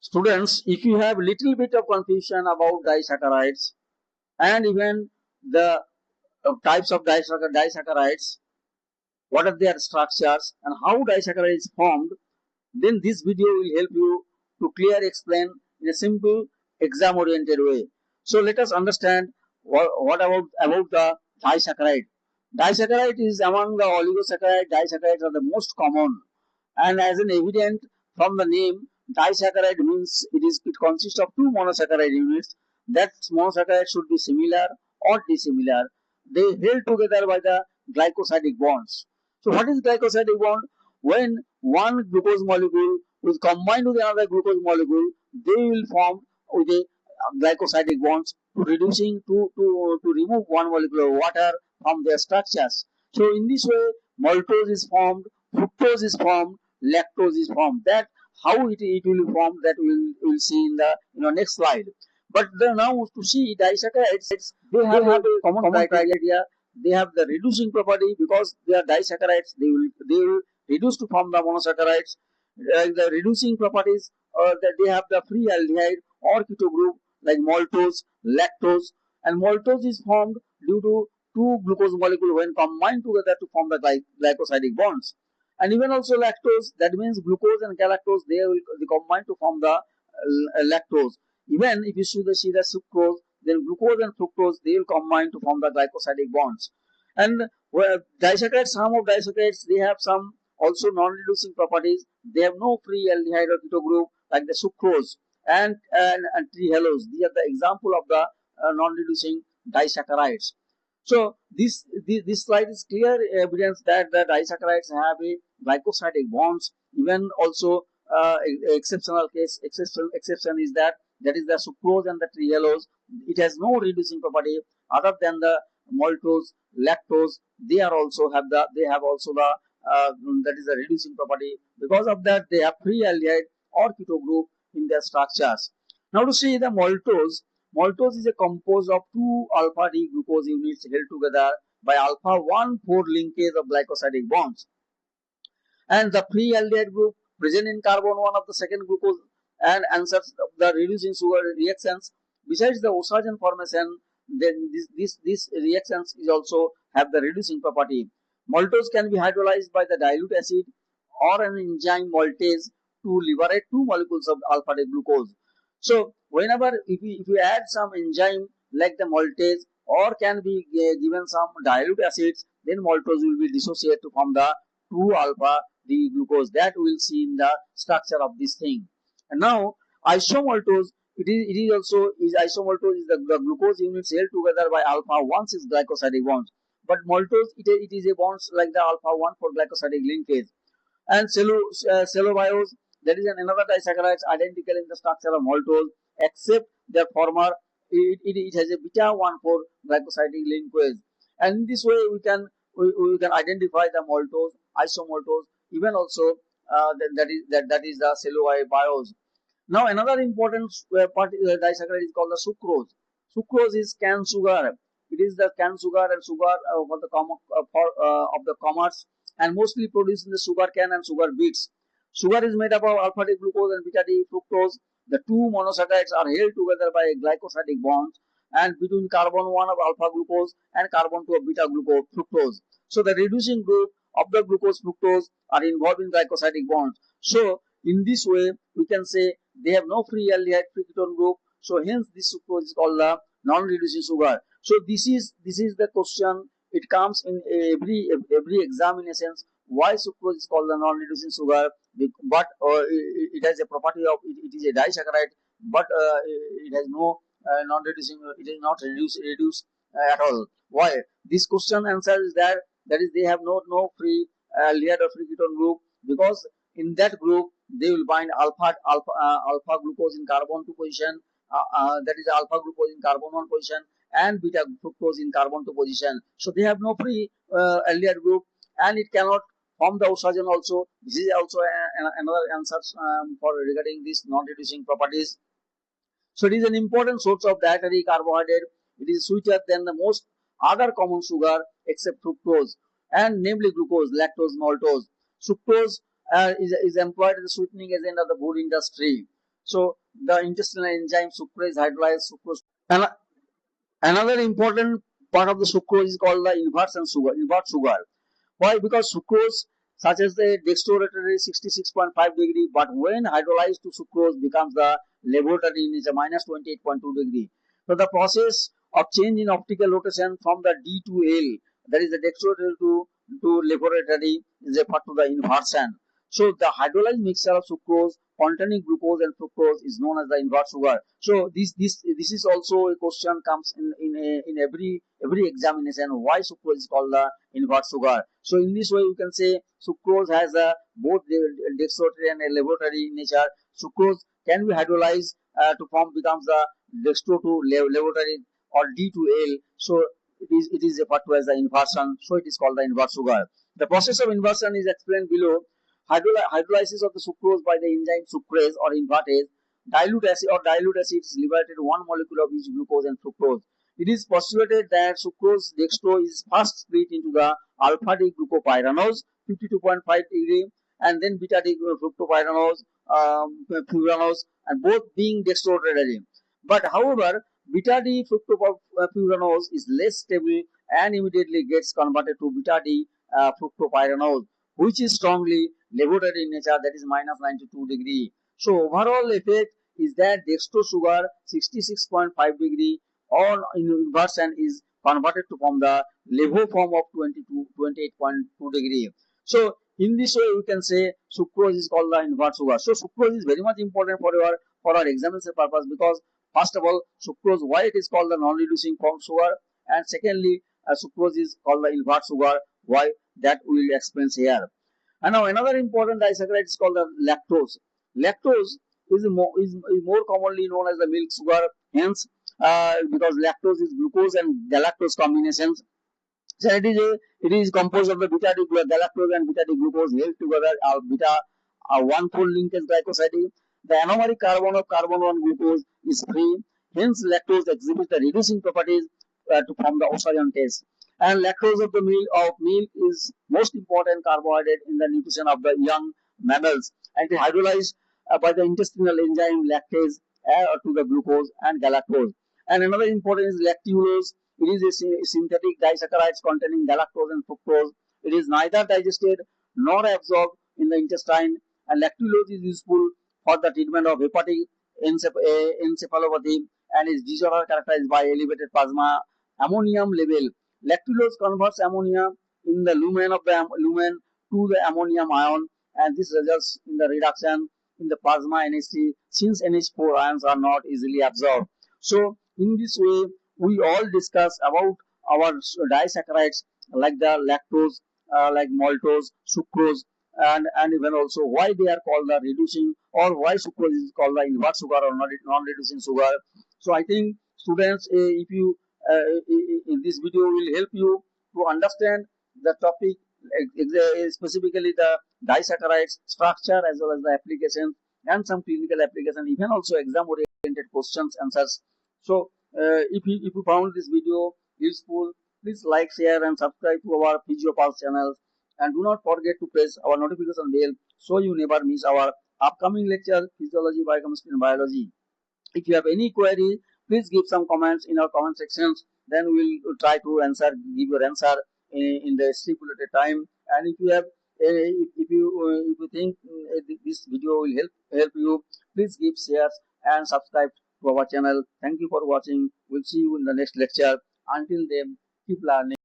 Students, if you have little bit of confusion about disaccharides and even the types of disaccharides, what are their structures and how disaccharide is formed, then this video will help you to clear explain in a simple exam oriented way. So let us understand what about the disaccharide. Disaccharide is among the oligosaccharide. Disaccharides are the most common, and as an evident from the name, disaccharide means it consists of two monosaccharide units. That monosaccharide should be similar or dissimilar. They held together by the glycosidic bonds. So what is glycosidic bond? When one glucose molecule will combine with another glucose molecule, they will form with a glycosidic bonds to reducing to remove one molecule of water from their structures. So in this way, maltose is formed, fructose is formed, lactose is formed. That how it will be formed, that we will see in the next slide. But now to see disaccharides, they have a common criteria. They have the reducing property because they are disaccharides. They will reduce to form the monosaccharides. The reducing properties that they have the free aldehyde or keto group like maltose, lactose, and maltose is formed due to two glucose molecules when combined together to form the glycosidic bonds. And even also lactose, that means glucose and galactose, they combine to form the lactose. Even if you see the sucrose, then glucose and fructose, they will combine to form the glycosidic bonds. And disaccharides, some of disaccharides, they have some also non-reducing properties. They have no free aldehyde or keto group like the sucrose and trehalose. These are the example of the non-reducing disaccharides. So this slide is clear evidence that the disaccharides have a glycosidic bonds. Even also exceptional case exception is that is the sucrose and the trehalose. It has no reducing property other than the maltose, lactose. They have also the that is the reducing property. Because of that, they have free aldehyde or keto group in their structures. Now to see the maltose. Maltose is a composed of two alpha D glucose units held together by alpha 1,4 linkage of glycosidic bonds. And the free aldehyde group present in carbon 1 of the second glucose and answers the reducing sugar reactions. Besides the oxygen formation, then this reactions is also have the reducing property. Maltose can be hydrolyzed by the dilute acid or an enzyme maltase to liberate two molecules of alpha D glucose. So whenever if you add some enzyme like the maltase or can be given some dilute acids, then maltose will be dissociated to form the 2 alpha D glucose. That we will see in the structure of this thing. And now isomaltose, it is also isomaltose is the glucose units held together by alpha 1 6 glycosidic bonds. But maltose it is a bonds like the alpha 1 4 glycosidic linkage. And cellobiose, that is another disaccharides identical in the structure of maltose, except their former it has a beta 1,4 glycosidic linkage. And in this way we can identify the maltose, isomaltose, even also that is the cellobiose. Now another important disaccharide is called the sucrose. Sucrose is cane sugar. It is the cane sugar and sugar for the of the commerce, and mostly produced in the sugar cane and sugar beets. Sugar is made up of alpha D glucose and beta D fructose. The two monosaccharides are held together by a glycosidic bond and between carbon 1 of alpha glucose and carbon 2 of beta glucose fructose. So the reducing group of the glucose fructose are involved in glycosidic bonds. So in this way we can say they have no free aldehyde free ketone group. So hence this sucrose is called the non-reducing sugar. So this is the question. It comes in every examinations. Why sucrose is called the non-reducing sugar? But it has a property of it is a disaccharide, but it has no non-reducing. It is not reduced at all. Why? This question answer is that is they have no free aldehyde or free ketone group, because in that group they will bind alpha glucose in carbon 2 position. That is alpha glucose in carbon 1 position and beta fructose in carbon 2 position. So they have no free aldehyde group, and it cannot form the oxygen also. This is also another answer for regarding these non-reducing properties. So it is an important source of dietary carbohydrate. It is sweeter than the most other common sugar except fructose, and namely glucose, lactose, maltose. Sucrose is employed as a sweetening agent of the food industry. So the intestinal enzyme sucrase hydrolyzes sucrose. And another important part of the sucrose is called the invert sugar. Why? Because sucrose, such as the dextrorotary 66.5 degree, but when hydrolyzed to sucrose becomes the laboratory is a minus 28.2 degree. So the process of change in optical rotation from the D to L, that is the dextrorotary to laboratory, is referred to the inversion. So the hydrolyzed mixture of sucrose containing glucose and fructose is known as the invert sugar. So this is also a question comes in every examination. Why sucrose is called the invert sugar? So in this way you can say sucrose has a both the dextrorotary and a laboratory nature. Sucrose can be hydrolyzed to form becomes the dextro to laboratory or D to L. So it is referred to as the inversion. So it is called the invert sugar. The process of inversion is explained below. Hydrolysis of the sucrose by the enzyme sucrase or invertase, dilute acid is liberated one molecule of each glucose and fructose. It is postulated that sucrose dextro is first split into the alpha D glucopyranose 52.5 degree and then beta D fructopyranose, furanose, and both being dextrorotary. But however, beta D fructofuranose is less stable and immediately gets converted to beta D fructopyranose, which is strongly laboratory in nature, that is minus 92 degree. So overall effect is that dextrose sugar 66.5 degree or in inversion is converted to form the levo form of 28.2 degree. So in this way we can say sucrose is called the invert sugar. So sucrose is very much important for our examination purpose, because first of all sucrose, why it is called the non-reducing form sugar, and secondly sucrose is called the invert sugar, why, that we will explain here. And now another important disaccharide is called the lactose. Lactose is more commonly known as the milk sugar, hence because lactose is glucose and galactose combinations. So it is composed of the beta D galactose and beta D glucose held together beta one fold linkage glycoside. The anomeric carbon of carbon 1 glucose is free. Hence lactose exhibits the reducing properties to form the oxidantase. And lactose of the milk is most important carbohydrate in the nutrition of the young mammals, and it is hydrolyzed by the intestinal enzyme lactase to the glucose and galactose. And another important is lactulose. It is a synthetic disaccharides containing galactose and fructose. It is neither digested nor absorbed in the intestine, and lactulose is useful for the treatment of hepatic encephalopathy and is disorder characterized by elevated plasma ammonium level. Lactulose converts ammonia in the lumen to the ammonium ion, and this results in the reduction in the plasma NH3 since NH4 ions are not easily absorbed. So in this way we all discuss about our disaccharides like the lactose, like maltose, sucrose, and even also why they are called the reducing, or why sucrose is called the invert sugar or non-reducing sugar. So I think students, if you in this video will help you to understand the topic, specifically the disaccharides structure as well as the applications and some clinical application, even also exam oriented questions answers. So if you found this video useful, please like, share and subscribe to our Physio-Pulse channel, and do not forget to press our notification bell so you never miss our upcoming lecture, Physiology, Biochemistry and Biology. If you have any query, please give some comments in our comment sections. Then we will try to give your answer in the stipulated time. And if you have, if you think this video will help you, please give shares and subscribe to our channel. Thank you for watching. We'll see you in the next lecture. Until then, keep learning.